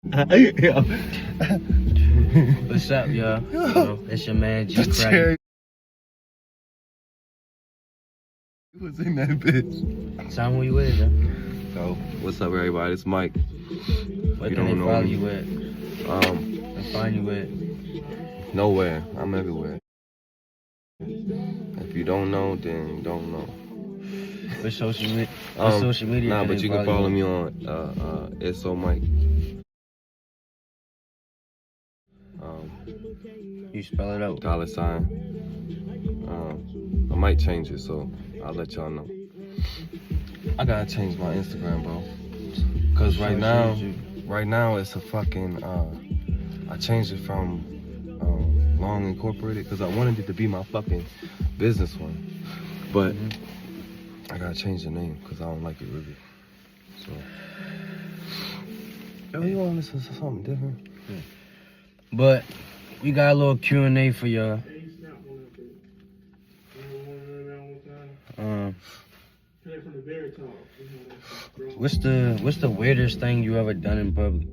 What's up, y'all? It's your man, G Craig. What's in that bitch? Tell me who you with, yo. So, what's up, everybody? It's Mike. What You can don't they know follow me. you with? And find you with? Nowhere. I'm everywhere. If you don't know, then you don't know. What social media? Nah, but you can follow me on It's So Mike. You spell it out. $. I might change it, so I'll let y'all know. I gotta change my Instagram, bro. Cause right now it's a fucking I changed it from Long Incorporated because I wanted it to be my fucking business one, but I gotta change the name because I don't like it really. So, yo, you wanna listen to something different? But we got a little Q&A for y'all. What's the weirdest thing you ever done in public?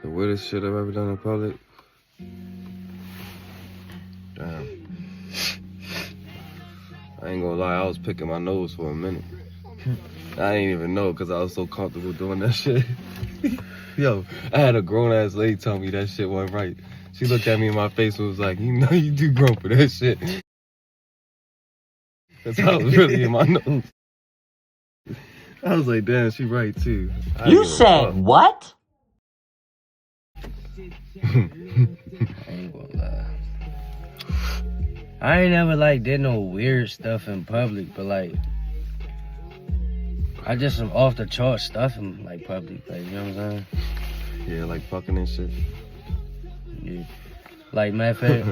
The weirdest shit I've ever done in public? Damn. I ain't gonna lie, I was picking my nose for a minute. I didn't even know because I was so comfortable doing that shit. Yo, I had a grown ass lady tell me that shit wasn't right. She looked at me in my face and was like, you know you too grown for that shit. That's how I was really in my nose. I was like, damn, she right too. You said what? I ain't gonna lie. I ain't never did no weird stuff in public, but I just some off the chart stuff in public, you know what I'm saying? Yeah, like fucking and shit. Yeah. Matter of fact,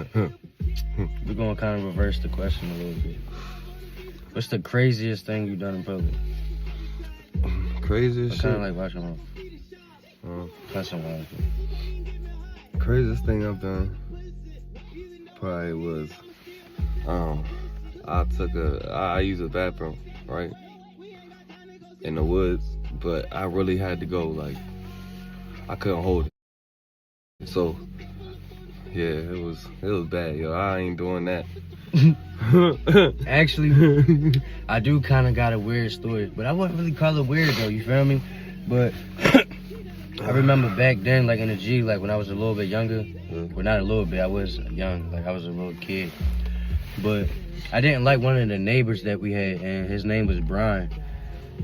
we're gonna kind of reverse the question a little bit. What's the craziest thing you done in public? Craziest shit? Kind of like watching that's some wild shit. Craziest thing I've done probably was I used a bathroom, right? In the woods, but I really had to go, I couldn't hold it. So yeah, it was bad, yo. I ain't doing that. Actually, I do kind of got a weird story, but I wouldn't really call it weird though, you feel me? But I remember back then, in the G, when I was a little bit younger, well, not a little bit, I was young, I was a little kid. But I didn't like one of the neighbors that we had, and his name was Brian.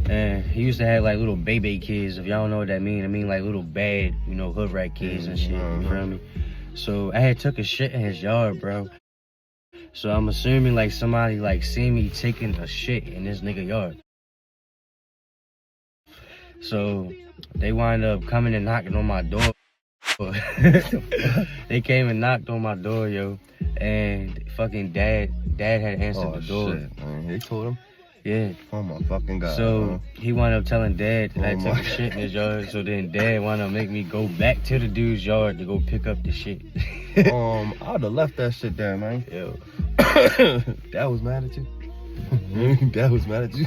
And he used to have little baby kids. If y'all don't know what that mean, I mean little bad, hood rat kids and shit, you feel me? So I had took a shit in his yard, bro. So I'm assuming somebody seen me taking a shit in this nigga yard. So they wind up coming and knocking on my door. They came and knocked on my door, yo. And fucking dad had answered the door. Shit, man. He told him? Yeah. Oh my fucking God. So he wound up telling dad that I took a shit in his yard. So then dad wound up making me go back to the dude's yard to go pick up the shit. I'd have left that shit there, man. Yo. Dad was mad at you? Dad was mad at you?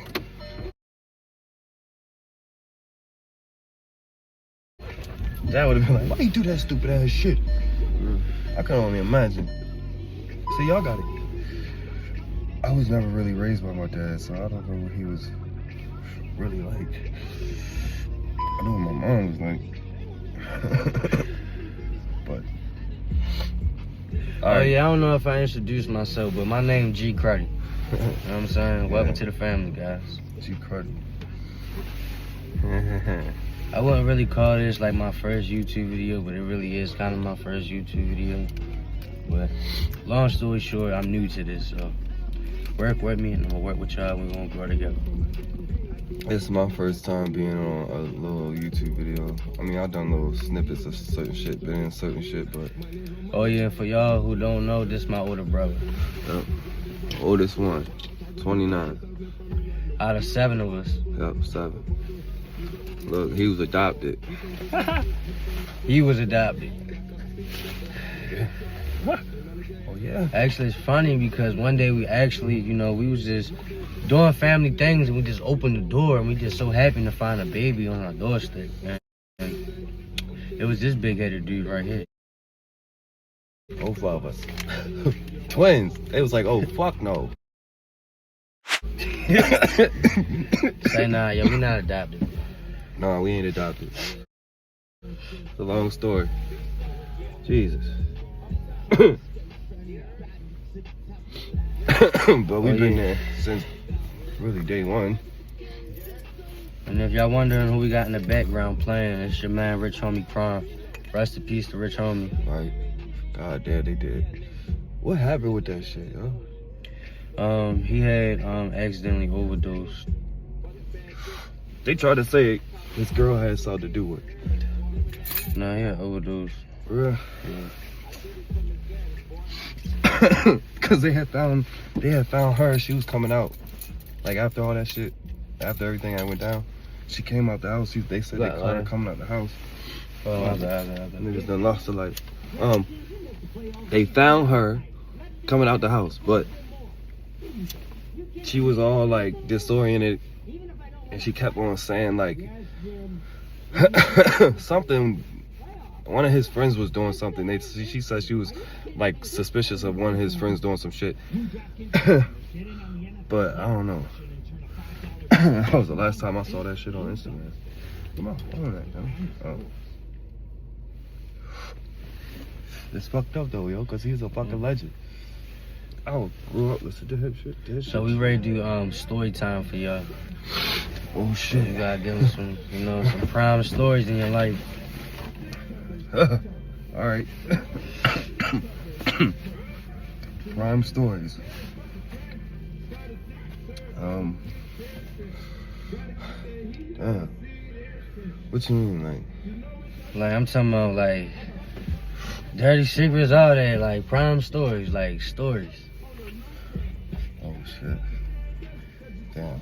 Dad would have been like, why you do that stupid ass shit? I can only imagine. See, y'all got it. I was never really raised by my dad, so I don't know what he was really like. I know what my mom was like. But. Oh yeah, I don't know if I introduced myself, but my name G Cruddy. You know what I'm saying? Welcome to the family, guys. G Cruddy. I wouldn't really call this my first YouTube video, but it really is kind of my first YouTube video. But long story short, I'm new to this, so work with me and I'm gonna work with y'all. We're gonna grow together. It's my first time being on a little YouTube video. I mean, I've done little snippets of certain shit, been in certain shit, but... Oh yeah, for y'all who don't know, this my older brother. Yep. Oldest one, 29. Out of 7 of us. Yep, 7. Look, he was adopted. He was adopted. Oh yeah? Actually, it's funny because one day we actually, we was just doing family things, and we just opened the door, and we just so happy to find a baby on our doorstep, man. And it was this big-headed dude right here. Both of us. Twins. It was like, oh, fuck no. Say, nah, yo, we not adopted. Nah, we ain't adopted. It's a long story. Jesus. But we've been there since really day one. And if y'all wondering who we got in the background playing, it's your man Rich Homie Prime. Rest in peace to Rich Homie. Right. God damn, they did. What happened with that shit, yo? He had accidentally overdosed. They tried to say this girl had something to do with it. Nah, he had overdosed. Real? Yeah. Cause they had found her. She was coming out. Like after all that shit, after everything that went down, she came out the house. They said they caught her coming out the house. Oh, my bad. Niggas done lost her life. They found her coming out the house, but she was all like disoriented, and she kept on saying like something. One of his friends was doing something. She said she was like suspicious of one of his friends doing some shit. But I don't know. That was the last time I saw that shit on Instagram. Come on, what was that, yo? Oh. It's fucked up though, yo, cause he's a fucking legend. I grew up listening to hip shit. So we ready to do story time for y'all. Oh shit. You gotta give us some, some prime stories in your life. All right. Prime stories. Damn. What you mean, like? Like I'm talking about like dirty secrets out there, like prime stories, like stories. Oh shit. Damn.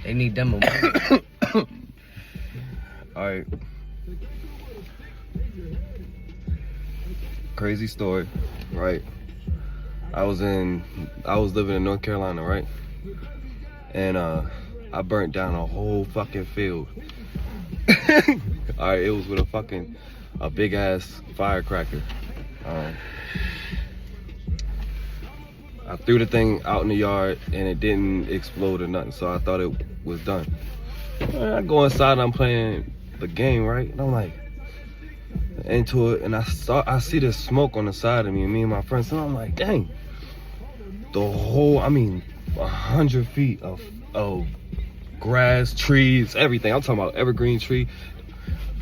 They need them. All right. Crazy story, right? I was living in North Carolina, right? And I burnt down a whole fucking field. All right, it was with a big ass firecracker. I threw the thing out in the yard and it didn't explode or nothing, so I thought it was done. I go inside and I'm playing the game, right? And I'm like into it, and I see this smoke on the side of me, and me and my friends, and I'm like, dang, the whole, 100 feet of grass, trees, everything. I'm talking about evergreen tree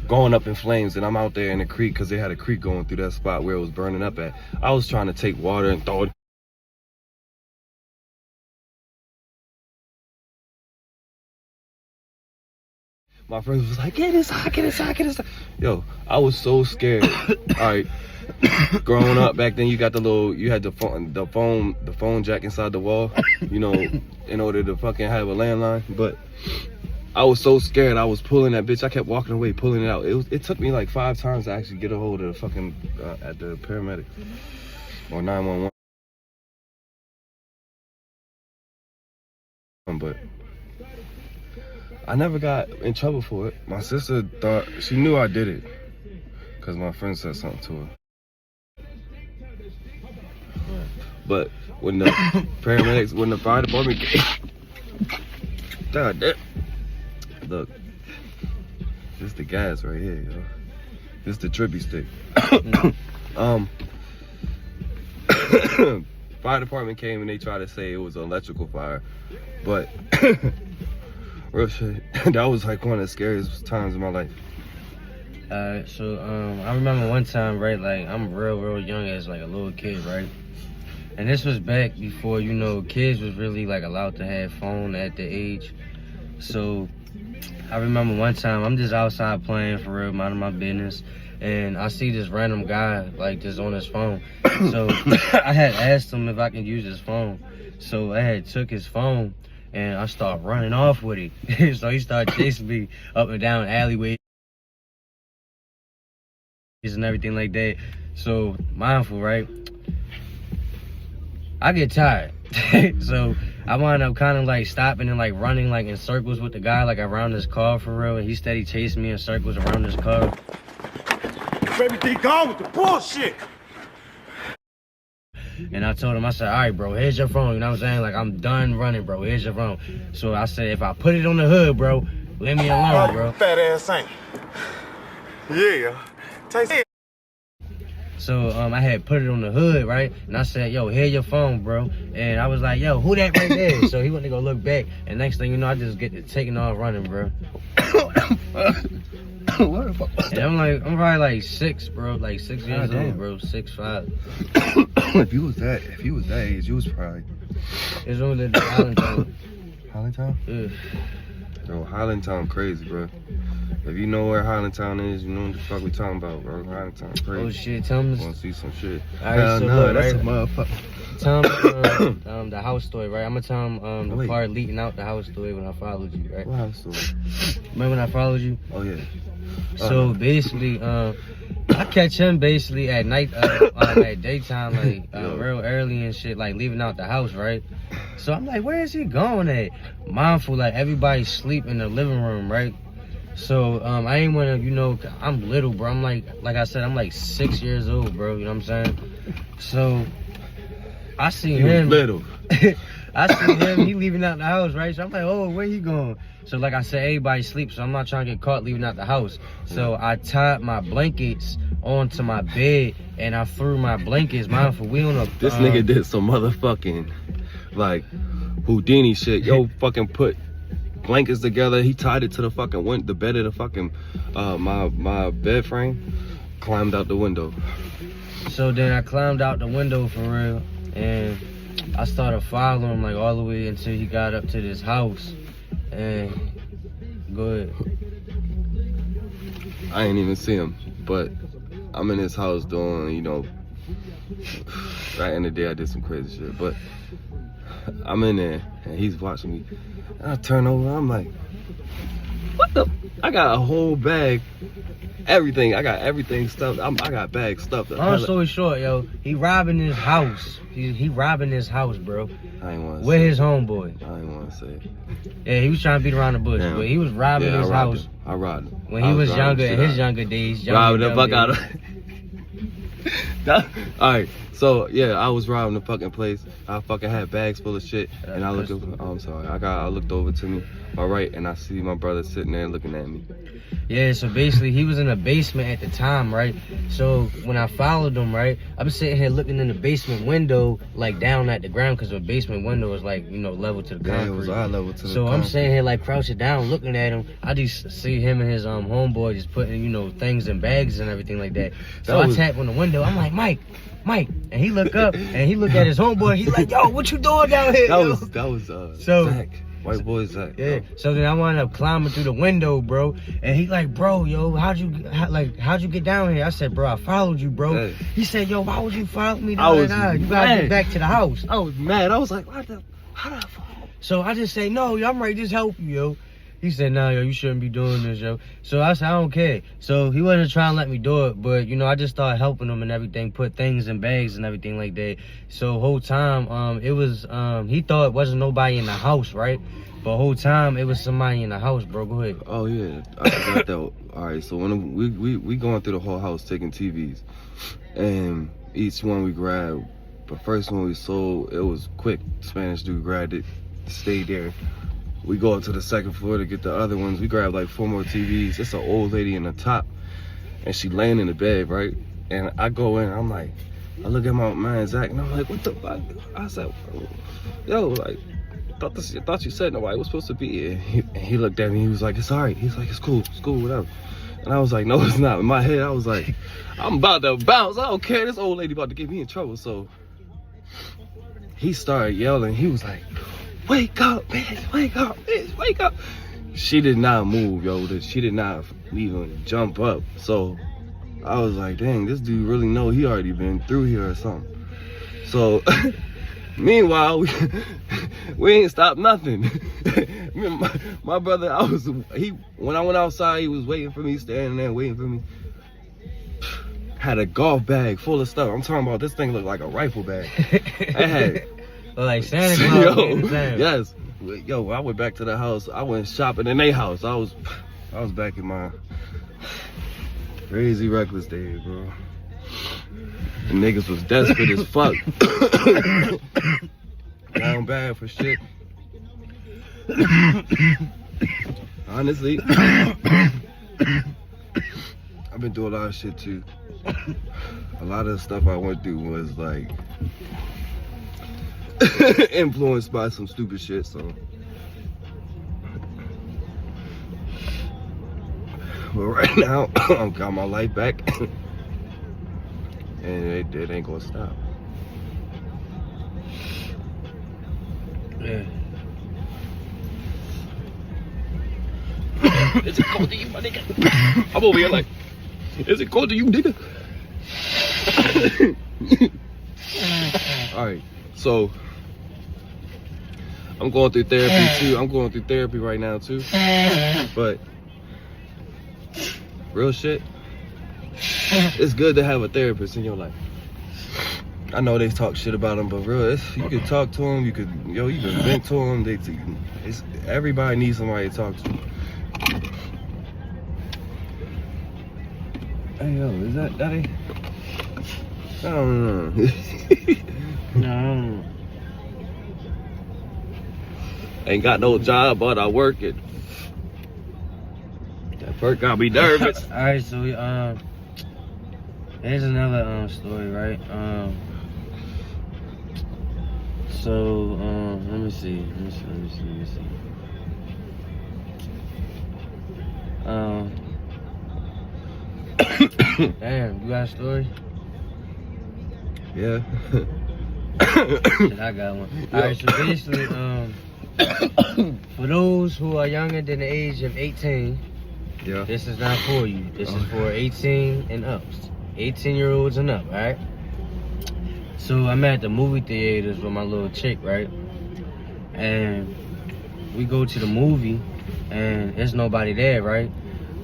going up in flames, and I'm out there in the creek because they had a creek going through that spot where it was burning up at. I was trying to take water and throw it. My friends was like, get inside, get inside, get inside. Yo, I was so scared. All right, growing up back then, you had the phone jack inside the wall, in order to fucking have a landline. But I was so scared. I was pulling that bitch. I kept walking away, pulling it out. It took me like 5 times to actually get a hold of the fucking at the paramedic or 911. But I never got in trouble for it. My sister thought, she knew I did it because my friend said something to her. But when the paramedics, when the fire department came, God damn. Look, this is the gas right here, yo. This is the trippy stick. Fire department came and they tried to say it was an electrical fire, but real shit, that was like one of the scariest times in my life. So I remember one time, right, like I'm real young as like a little kid, right? And this was back before, kids was really like allowed to have phone at the age. So I remember one time I'm just outside playing for real, minding my business, and I see this random guy like just on his phone. So I had asked him if I can use his phone. So I had took his phone and I started running off with it. So he started chasing me up and down alleyways and everything like that. So mindful, right? I get tired. So I wound up kind of like stopping and like running like in circles with the guy like around his car for real. And he steady chasing me in circles around his car. Baby D gone with the bullshit. And I told him, I said, all right, bro, here's your phone. You know what I'm saying? Like, I'm done running, bro. Here's your phone. So I said, if I put it on the hood, bro, leave me alone, bro. Fat ass ain't. Yeah. Taste it. So I had put it on the hood, right? And I said, yo, here's your phone, bro. And I was like, yo, who that right there? So he went to go look back. And next thing you know, I just get to taking off running, bro. And I'm probably like 6, bro. Like 6 years old, bro. 6'5". if you was that age, you was probably. It's only the Allentown. Highlandtown? Yeah. Yo, Highlandtown crazy, bro. If you know where Highlandtown is, you know what the fuck we talking about, bro. Highlandtown crazy. Oh shit, tell me. Wanna see some shit? Alright, so no, look, that's right? a motherfucker. Tell him the house story, right? I'm gonna tell him the Wait. part leading out the house story when I followed you, right? What house story? Remember when I followed you? Oh yeah. So basically, I catch him basically at night, at daytime, like real early and shit, like leaving out the house, right? So I'm like, where is he going at? Mindful, like everybody sleep in the living room, right? So I ain't wanna, you know, I'm little, bro. I'm like I said, I'm like 6 years old, bro. You know what I'm saying? So I see him. Little. I see him, he leaving out the house, right? So I'm like, oh, where he going? So like I said, everybody sleeps, so I'm not trying to get caught leaving out the house. So I tied my blankets onto my bed and I threw my blankets, mindful. We on a This nigga did some motherfucking like Houdini shit. Yo, fucking put blankets together. He tied it to the fucking the bed of the fucking my bed frame. Climbed out the window. So then I climbed out the window for real, and I started following him like all the way until he got up to this house. And go ahead. I ain't even see him, but I'm in his house doing, you know, right in the day I did some crazy shit, but I'm in there and he's watching me. And I turn over, I'm like, what the? I got a whole bag, everything. I got everything stuffed. I got bags stuffed. Long story short, yo, he robbing his house. He robbing his house, bro. I ain't want to With say his homeboy. I ain't want to say it. Yeah, he was trying to beat around the bush, Damn. but he was robbing his house I robbed him. when he was younger, in his younger days. Robbing the fuck out of Alright, so yeah, I was robbing the fucking place. I fucking had bags full of shit, and I looked over. Oh, I'm sorry. I looked over to me. All right, and I see my brother sitting there looking at me. Yeah, so basically he was in the basement at the time, right? So when I followed him, right, I was sitting here looking in the basement window, like down at the ground, because the basement window is like, you know, level to the concrete. Yeah, it was eye level to the So I'm concrete. sitting here like crouching down, looking at him. I just see him and his homeboy just putting, you know, things in bags and everything like that. So I tap on the window. I'm like, Mike, and he look up and he look at his homeboy. He's like, yo, what you doing down here? That was So- Zach. White boy Zach. Yeah. Bro. So then I wound up climbing through the window, bro. And he like, bro, yo, how'd you get down here? I said, bro, I followed you, bro. Hey. He said, yo, why would you follow me I was down there? You gotta get mad. back to the house. I was mad. I was like, how the fuck? So I just say, no, yo, I'm ready to just help you, yo. He said, nah, yo, you shouldn't be doing this, yo. So I said, I don't care. So he wasn't trying to let me do it, but, you know, I just started helping him and everything, put things in bags and everything like that. So whole time, it was, he thought it wasn't nobody in the house, right? But whole time, it was somebody in the house, bro. Go ahead. Oh yeah, I forgot that. All right, so when we going through the whole house taking TVs, and each one we grabbed. The first one we sold, it was quick. Spanish dude grabbed it, stayed there. We go up to the second floor to get the other ones. We grabbed like 4 more TVs. It's an old lady in the top, and she laying in the bed, right? And I go in, I'm like, I look at my man Zach, and I'm like, what the fuck? I said, yo, like. Thought you said nobody was supposed to be here. And he looked at me, he was like, it's all right. He's like, it's cool, whatever. And I was like, no, it's not. In my head, I was like, I'm about to bounce. I don't care. This old lady about to get me in trouble. So he started yelling. He was like, wake up, bitch, wake up, bitch, wake up. She did not move, yo. She did not even jump up. So I was like, dang, this dude really know he already been through here or something. So meanwhile, we ain't stopped nothing. my brother, when I went outside, he was waiting for me, standing there waiting for me. Had a golf bag full of stuff. I'm talking about this thing looked like a rifle bag. Oh, like Santa Claus. Yo, ain't the same. yes. Yo, I went back to the house. I went shopping in their house. I was back in my crazy reckless days, bro. The niggas was desperate as fuck. Down bad for shit. Honestly, I've been doing a lot of shit too. A lot of the stuff I went through was like influenced by some stupid shit, so. But right now, I've got my life back. And it ain't gonna stop. Yeah. Is it cold to you, my nigga? I'm over here like, is it cold to you, nigga? Alright, so I'm going through therapy too. I'm going through therapy right now too. But real shit, it's good to have a therapist in your life. I know they talk shit about them, but real, you can talk to them. You can vent to them. Everybody needs somebody to talk to. Hey yo, is that Daddy? I don't know. No. Ain't got no job, but I work it. That perk got me nervous. All right, so we here's another story, right? So let me see. Damn, you got a story? Yeah. Shit, I got one. Alright, so basically, for those who are younger than the age of 18, Yeah. this is not for you. This is for 18 and up. 18-year-olds and up, alright? So I'm at the movie theaters with my little chick, right? And we go to the movie and there's nobody there, right?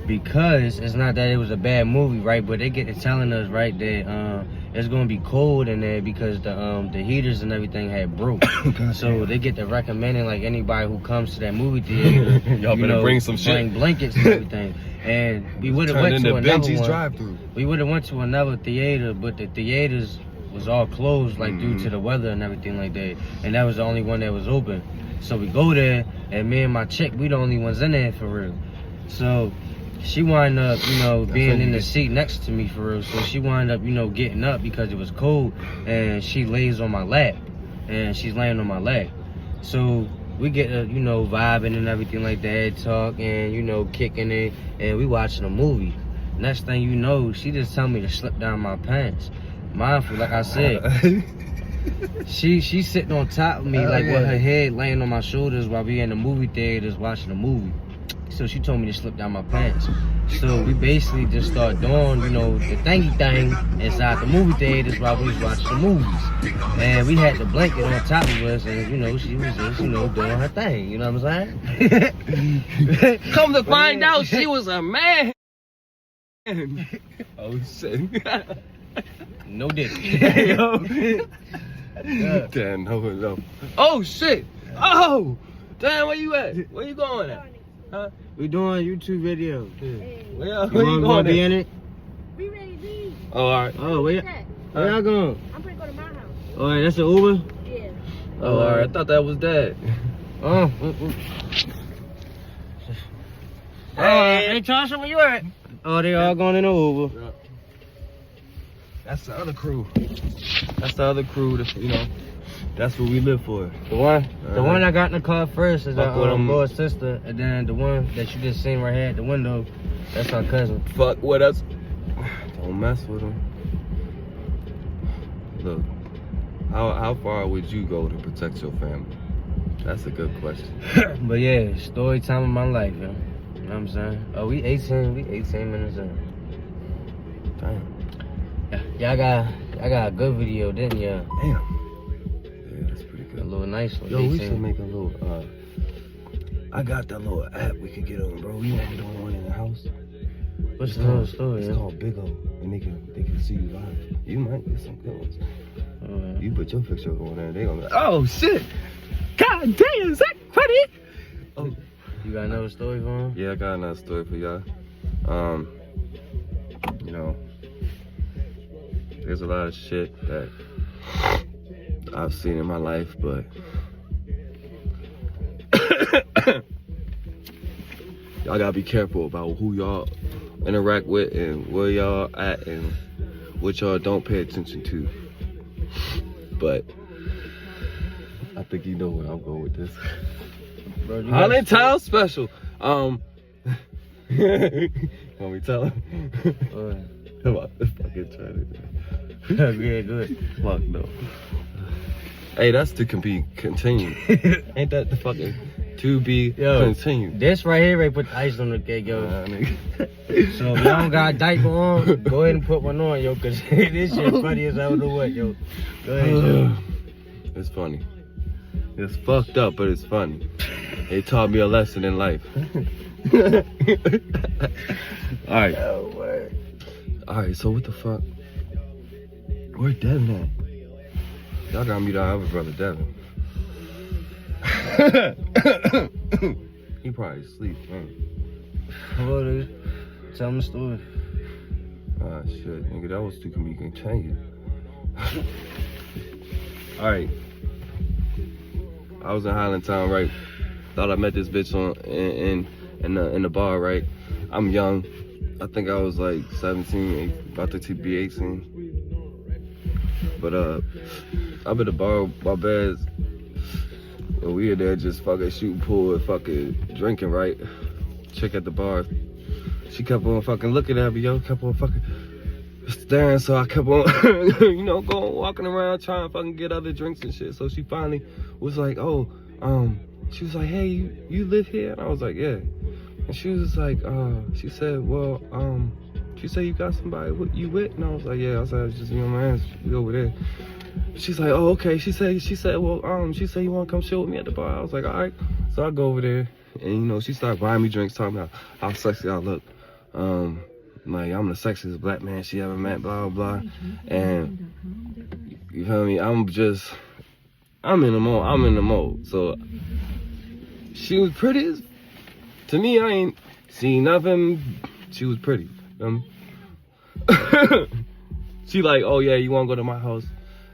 Because it's not that it was a bad movie, right? But they get to telling us, right, that it's gonna be cold in there because the heaters and everything had broke. So they get to recommending like anybody who comes to that movie theater, Y'all better bring some shit. bring blankets and everything. And we would have went to another one. Drive-through. We would have went to another theater, but the theaters was all closed, like due to the weather and everything like that. And that was the only one that was open. So we go there, and me and my chick, we the only ones in there for real. So she wound up, being in the seat next to me for real. So she wound up, getting up because it was cold, and she lays on my lap, and she's laying on my lap. So we get, vibing and everything like that, talking, kicking it, and we watching a movie. Next thing you know, she just tell me to slip down my pants. Mindful, like I said, she's sitting on top of me, with her head laying on my shoulders while we in the movie theaters watching a movie. So she told me to slip down my pants. So we basically just start doing, the thingy thing inside the movie theaters while we was watching the movies. And we had the blanket on top of us, and she was just, doing her thing. You know what I'm saying? Come to find out, she was a man. Oh shit. No dick. Damn, no. Oh shit. Oh, damn, where you at? Where you going at? Huh? We doing a YouTube video. Where You you want going to be at? in it? We ready to leave. Oh, alright. Oh, where y'all going? I'm gonna go to my house. Oh, yeah, that's an Uber? Yeah. Oh, alright. I thought that was that. Oh. Hey, Tasha, where you at? Oh, they all going in the Uber. That's the other crew. That's the other crew. That's what we live for. The one I got in the car first is Fuck with our 'em. little sister, and then the one that you just seen right here at the window, that's our cousin. Fuck with us. Don't mess with them. Look, how far would you go to protect your family? That's a good question. But yeah, story time of my life, yo. You know what I'm saying? Oh, we 18 minutes in. Damn. Yeah, I got a good video, didn't ya? Damn. Yeah, that's pretty A good. little nice one. Yo, we 18. should make a little, I got that little app we could get on, bro. We want to do one in the house. What's the whole story, It's yo? called Big O, and they can see you live. You might get some good ones. You put your picture on there, they gonna be like, oh shit! God damn, is that funny? Oh. You got another story for him? Yeah, I got another story for y'all. You know, there's a lot of shit that I've seen in my life, but y'all gotta be careful about who y'all interact with and where y'all at and what y'all don't pay attention to. But I think you know where I'm going with this. Bro, Highland Town special. Want me to tell him? Come on, let's fucking try it. Yeah, good. Fuck no. Hey, that's to be continued. Ain't that the fucking to be continued? This right here, right, put the ice on the cake, yo. Nigga. So if y'all don't got a diaper on, go ahead and put one on, yo, cause this shit funny as I don't know what, yo. Go ahead, yo. It's funny. It's fucked up, but it's funny. It taught me a lesson in life. Alright. Oh, word. Alright, so what the fuck? Where Devin at? Y'all got me to our other brother, Devin. He probably asleep, man. Hello, dude. Tell him the story. Ah, shit, nigga, that was too continued. Alright. I was in Highland Town, right? Thought I met this bitch in the bar, right? I'm young. I think I was like 17, about to be 18. But I'm in the bar, my bads. And we in there just fucking shooting pool and fucking drinking, right? Chick at the bar. She kept on fucking looking at me, yo. Kept on fucking staring, so I kept on, you know, walking around trying to fucking get other drinks and shit. So she finally was like, oh, she was like, hey, you live here? And I was like, yeah. And she was like, she said, well, she said you got somebody you with? And I was like, yeah. I said, just, you know, my ass, we over there. She's like, oh, okay. She said, well, she said you want to come chill with me at the bar? I was like, all right. So I go over there, and you know, she started buying me drinks, talking about how sexy I look. Like I'm the sexiest black man she ever met, blah blah blah. And you feel me? I'm in the mode. So she was pretty. To me, I ain't seen nothing. She was pretty. She like, oh yeah, you wanna go to my house?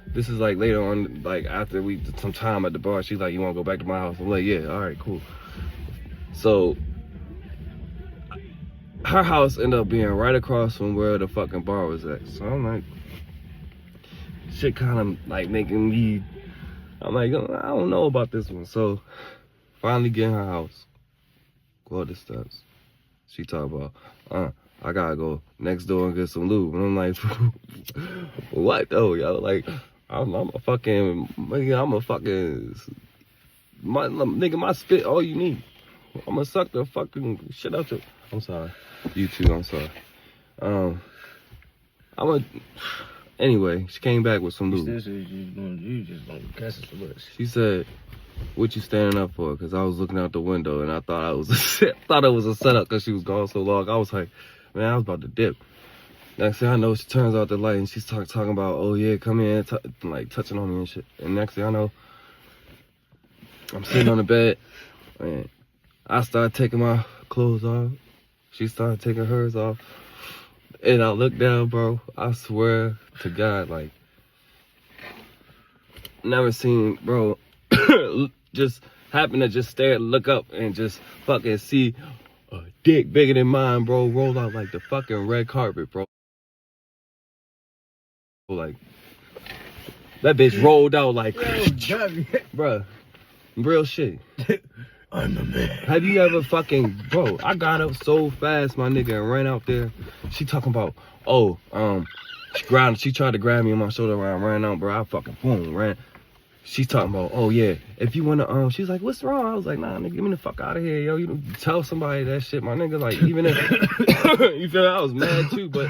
This is like later on, like after we did some time at the bar. She's like, you wanna go back to my house? I'm like, yeah, all right, cool. So her house ended up being right across from where the fucking bar was at. So I'm like, shit kind of like making me, I'm like, I don't know about this one. So finally get in her house, go up the steps. She talk about, I gotta go next door and get some lube. And I'm like, what though, yo? Like, I'm a fucking, nigga, my spit all you need. I'm gonna suck the fucking shit out your, I'm sorry. You too, I'm sorry. Anyway, she came back with some lube. You just gonna cuss us for us. She said, what you standing up for? Cause I was looking out the window and I thought it was a setup cause she was gone so long. I was like, man, I was about to dip. Next thing I know, she turns out the light and she's talking about, oh yeah, come in, like touching on me and shit. And next thing I know, I'm sitting on the bed and I started taking my clothes off. She started taking hers off. And I looked down, bro. I swear to God, like, never seen, bro, just happen to just stare, look up, and just fucking see a dick bigger than mine, bro, roll out like the fucking red carpet, bro. Like, that bitch rolled out like, bro, real shit. I'm a man. Have you ever fucking, bro, I got up so fast, my nigga, and ran out there. She talking about, oh, she tried to grab me on my shoulder when I ran out, bro. I fucking, boom, ran. She's talking about, oh yeah, if you wanna, she's like, what's wrong? I was like, nah, nigga, get me the fuck out of here, yo. You don't tell somebody that shit, my nigga. Like, even if, you feel like I was mad too, but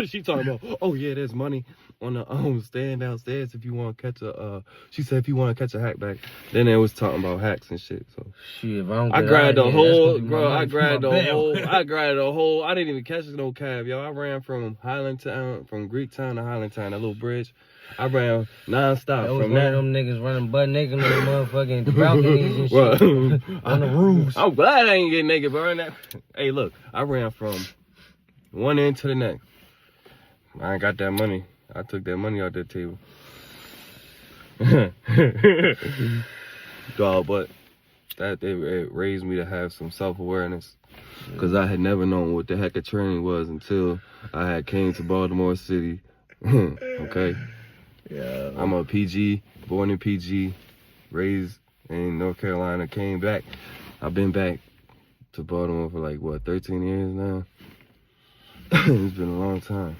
She talking about, oh yeah, there's money on the stand downstairs if you want to catch a. She said if you want to catch a hack back. Then they was talking about hacks and shit. So Shit, if I don't I get grabbed out the of here, that's whole, gonna be my bro. I money for grabbed my the bail. whole. I grabbed the whole. I didn't even catch no cab, yo. I ran from Highlandtown, from Greektown to Highlandtown, that little bridge. I ran nonstop There was from one there. of them niggas running butt naked on the motherfucking balconies and Well, shit. On the roofs. I'm glad I ain't getting naked, bro. Hey, look, I ran from one end to the next. I ain't got that money. I took that money out that table. Dog, but it raised me to have some self-awareness. Because I had never known what the heck a training was until I had came to Baltimore City. Okay? Yeah. I'm a PG, born in PG, raised in North Carolina, came back. I've been back to Baltimore for like, what, 13 years now? It's been a long time.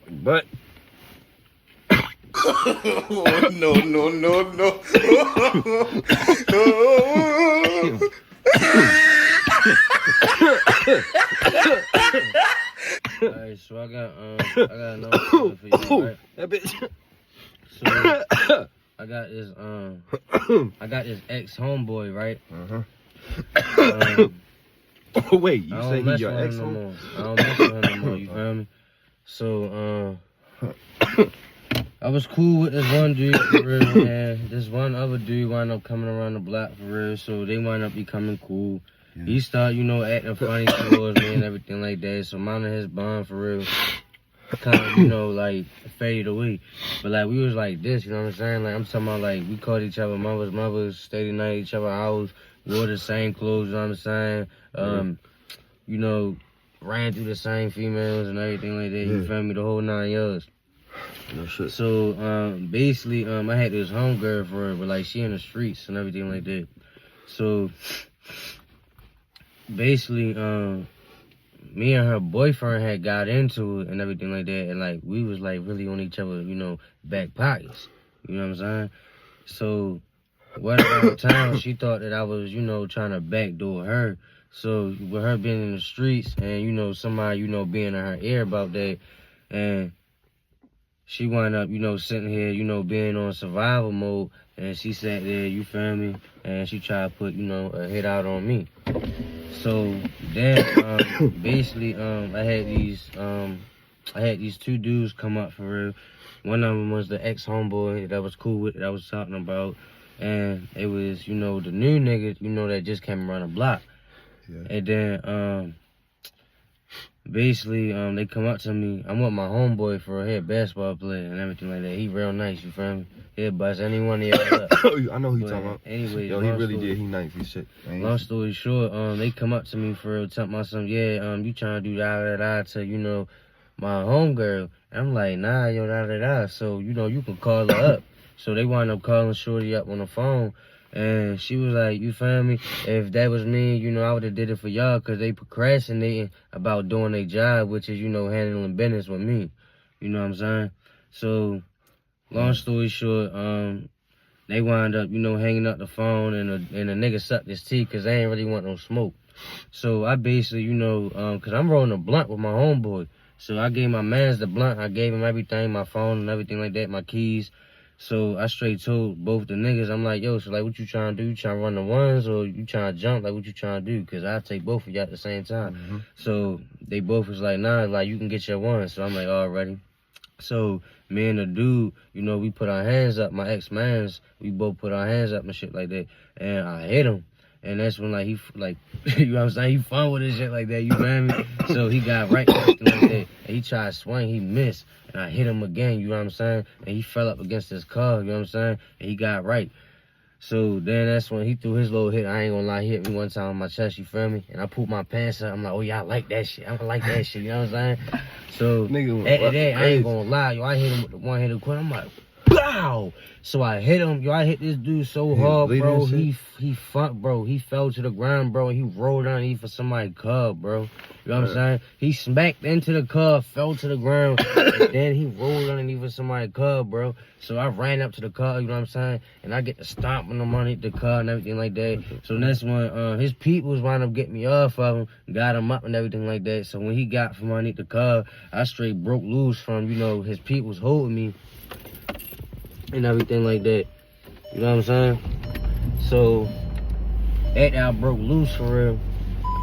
But Oh, no, no, no, no. Alright, so I got another question for you, right? that bitch. So I got this ex homeboy, right? Wait, you I say don't he mess your with him ex? no more. I don't mess with him no more, you feel me? So I was cool with this one dude for real, and this one other dude wound up coming around the block for real, so they wound up becoming cool. Yeah. He started, acting funny towards me and everything like that, so mine and his bond for real kind of, like, faded away. But, like, we was like this, you know what I'm saying? Like, I'm talking about, like, we called each other mothers, stayed the night at each other's house, wore the same clothes, you know what I'm saying? Ran through the same females and everything like that, you feel me? The whole 9 years. No shit. So, basically, I had this homegirl for her, but, like, she in the streets and everything like that. So, basically, me and her boyfriend had got into it and everything like that, and, like, we was, like, really on each other, back pockets. You know what I'm saying? So, what at the time, she thought that I was, trying to backdoor her. So, with her being in the streets and, somebody, being in her ear about that, and she wound up, sitting here, being on survival mode, and she sat there, you feel me, and she tried to put, a hit out on me. So then, basically, I had these two dudes come up for real. One of them was the ex-homeboy that was cool with, that I was talking about, and it was, the new nigga, that just came around the block. Yeah. And then, basically, they come up to me. I'm with my homeboy for a head basketball player and everything like that. He real nice, you feel me? He'll bust anyone of y'all up. I know who you talking about. Anyway, yo, he really did. He nice. He shit. Long story short, they come up to me for real, talking about something. Yeah, you trying to do da to, my homegirl. I'm like, nah, yo, da. So, you can call her up. So they wind up calling Shorty up on the phone. And she was like, you feel me? If that was me, I would have did it for y'all, because they procrastinating about doing their job, which is, handling business with me. You know what I'm saying? So, long story short, they wind up, hanging up the phone, and the nigga sucked his teeth because they ain't really want no smoke. So, I basically, because I'm rolling a blunt with my homeboy. So, I gave my mans the blunt. I gave him everything, my phone and everything like that, my keys. So I straight told both the niggas, I'm like, yo, so like, what you trying to do? You trying to run the ones, or you trying to jump? Like, what you trying to do? Because I take both of you at the same time. So they both was like, nah, like, you can get your one. So I'm like, already. So me and the dude, we put our hands up. My ex-mans, we both put our hands up and shit like that. And I hit him. And that's when, like, he, like, you know what I'm saying? He fun with this shit like that, you feel me? So he got right like that. And he tried to swing, he missed. And I hit him again, you know what I'm saying? And he fell up against his car, you know what I'm saying? And he got right. So then that's when he threw his little hit. I ain't gonna lie, he hit me one time on my chest, you feel me? And I pulled my pants up. I'm like, oh, yeah, I like that shit. I don't like that shit, you know what I'm saying? So Nigga, after that, I ain't gonna lie, yo, I hit him with the one-handed quick. I'm like, Bow! So I hit him, yo. I hit this dude so hard, bleeding bro. and shit? He fell to the ground, bro. And he rolled underneath for somebody's car, bro. You know what I'm saying? He smacked into the car, fell to the ground, and then he rolled underneath for somebody's car, bro. So I ran up to the car, you know what I'm saying? And I get to stomping him underneath the car and everything like that. So that's when his peoples wound up getting me off of him, got him up and everything like that. So when he got from underneath the car, I straight broke loose from, you know, his peoples holding me and everything like that. You know what I'm saying? So after I broke loose for real,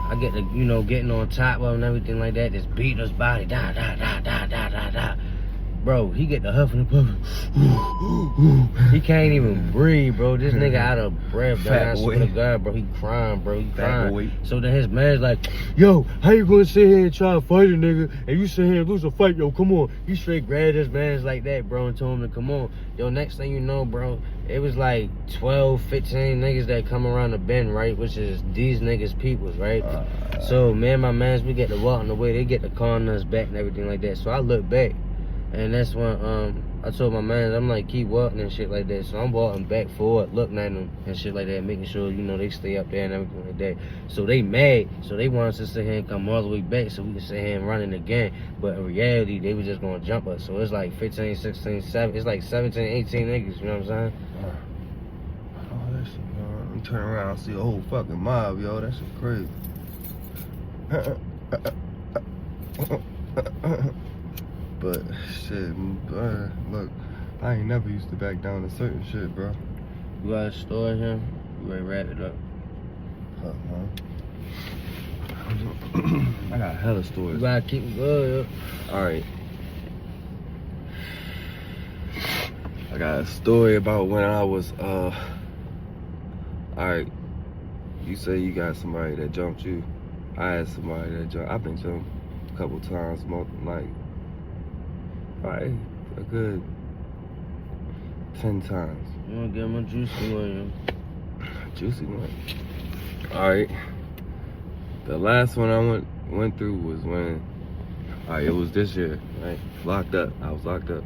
I get to, you know, getting on top of him and everything like that, just beating his body, da da da da da da da. Bro, he get the huffing and puffing. He can't even breathe, bro. This nigga out of breath, bro. I swear to God, bro. He crying, bro. He crying. So then his man's like, yo, how you gonna sit here and try to fight a nigga and you sit here and lose a fight? Yo, come on. He straight grabbed his man's like that, bro, and told him to come on. Yo, next thing you know, bro, it was like 12, 15 niggas that come around the bend, right? Which is these niggas' peoples, right? So me and my mans, we get to walking away. They get to calling us back and everything like that. So I look back. And that's when I told my man, I'm like, keep walking and shit like that. So I'm walking back forward, looking at them and shit like that, making sure, you know, they stay up there and everything like that. So they mad. So they want us to sit here and come all the way back so we can sit here and run it again. But in reality, they was just going to jump us. So it's like 15, 16, 17. It's like 17, 18 niggas, you know what I'm saying? Oh, that shit, yo. I'm turning around and see a whole fucking mob, yo. That shit crazy. But shit, look, I ain't never used to back down to certain shit, bro. You got a story here? You ready to wrap it up? I got hella stories. You gotta keep it good, yo. Alright. I got a story about when I was, alright. You say you got somebody that jumped you. I had somebody that jumped. I've been jumped a couple times, like, alright, a good 10 times. You wanna get my juicy one, yo? Juicy one. Alright. The last one I went through was when, alright, it was this year, right? Locked up. I was locked up.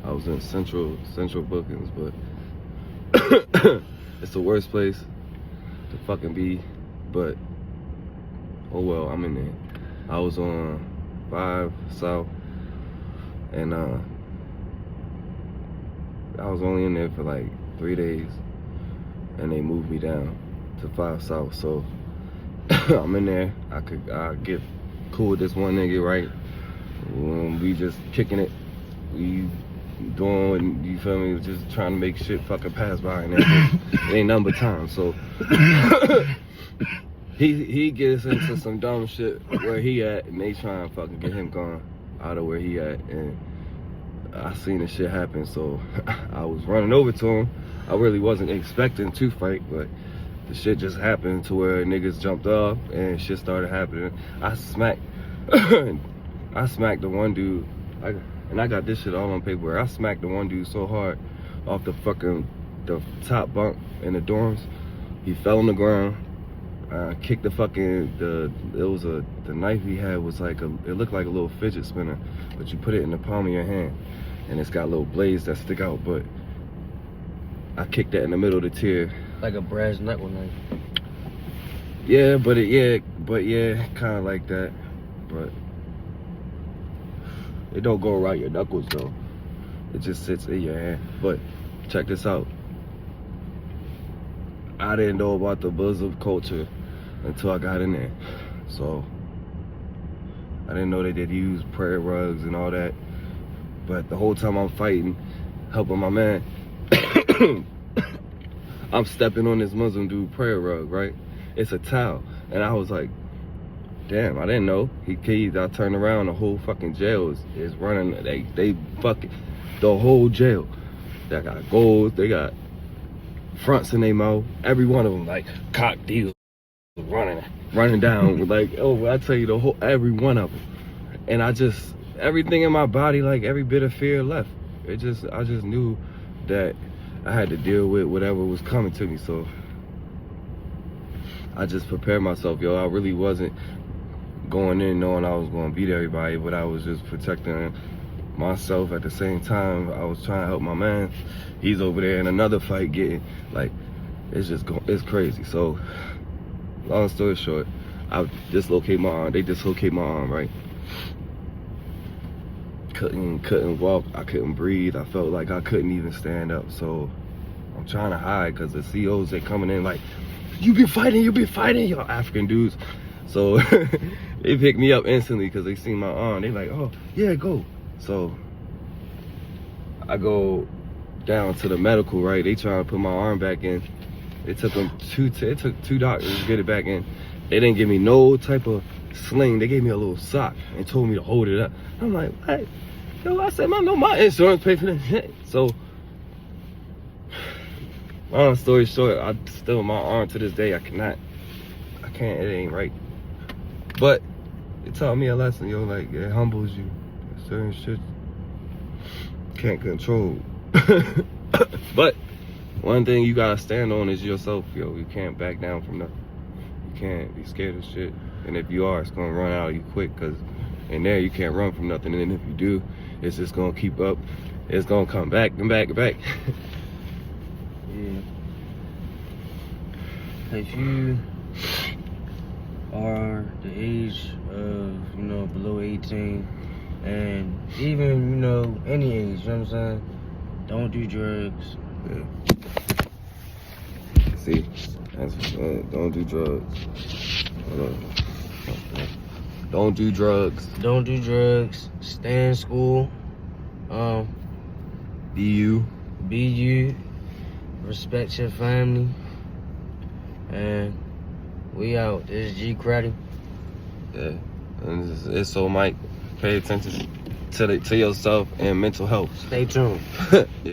I was in central bookings, but it's the worst place to fucking be, but oh well, I'm in there. I was on 5 South, and I was only in there for like 3 days, and they moved me down to 5 South. So I'm in there. I get cool with this one nigga, right? We just kicking it. We doing, you feel me? Just trying to make shit fucking pass by, and it ain't nothing but time. So he gets into some dumb shit where he at, and they trying to fucking get him gone out of where he at, and I seen the shit happen. So I was running over to him. I really wasn't expecting to fight, but the shit just happened to where niggas jumped off and shit started happening. I smacked the one dude, and I got this shit all on paper. I smacked the one dude so hard off the top bunk in the dorms. He fell on the ground. Kicked the fucking, the knife he had was like it looked like a little fidget spinner, but you put it in the palm of your hand, and it's got little blades that stick out, but I kicked that in the middle of the tear. Like a brass knuckle knife. Yeah, but kind of like that, but it don't go around your knuckles though. It just sits in your hand. But check this out. I didn't know about the Muslim culture until I got in there. So I didn't know they did use prayer rugs and all that. But the whole time I'm fighting, helping my man, I'm stepping on this Muslim dude prayer rug, right? It's a towel. And I was like, damn, I didn't know. I turned around, the whole fucking jail is running. They fucking, the whole jail. They got gold, they got fronts in their mouth. Every one of them like cock deals, running down. Like, oh, I tell you, every one of them. And everything in my body, like every bit of fear left. I just knew that I had to deal with whatever was coming to me. So I just prepared myself, yo. I really wasn't going in knowing I was going to beat everybody, but I was just protecting myself at the same time. I was trying to help my man. He's over there in another fight getting, like, it's crazy. So, long story short, I dislocate my arm. They dislocate my arm, right? Couldn't walk. I couldn't breathe. I felt like I couldn't even stand up. So, I'm trying to hide because the COs, they coming in like, you been fighting, y'all African dudes. So they picked me up instantly because they seen my arm. They like, oh yeah, go. So I go down to the medical, right? They trying to put my arm back in. It took two doctors to get it back in. They didn't give me no type of sling. They gave me a little sock and told me to hold it up. I'm like, what? Yo, I said, no, my insurance paid for that. So long story short, I still my arm to this day. I can't, it ain't right. But it taught me a lesson, yo, like, it humbles you. Certain shit can't control. But one thing you gotta stand on is yourself, yo. You can't back down from nothing. You can't be scared of shit. And if you are, it's gonna run out of you quick, cause in there you can't run from nothing. And if you do, it's just gonna keep up. It's gonna come back and back and back. Yeah. If you are the age of, you know, below 18, and even, you know, any age, you know what I'm saying? Don't do drugs. Yeah. See, that's don't do drugs. Don't do drugs. Don't do drugs. Stay in school. Be you. Be you. Respect your family. And we out. This is G Creddy. Yeah. And it's so Mike. Pay attention to yourself and mental health. Stay tuned.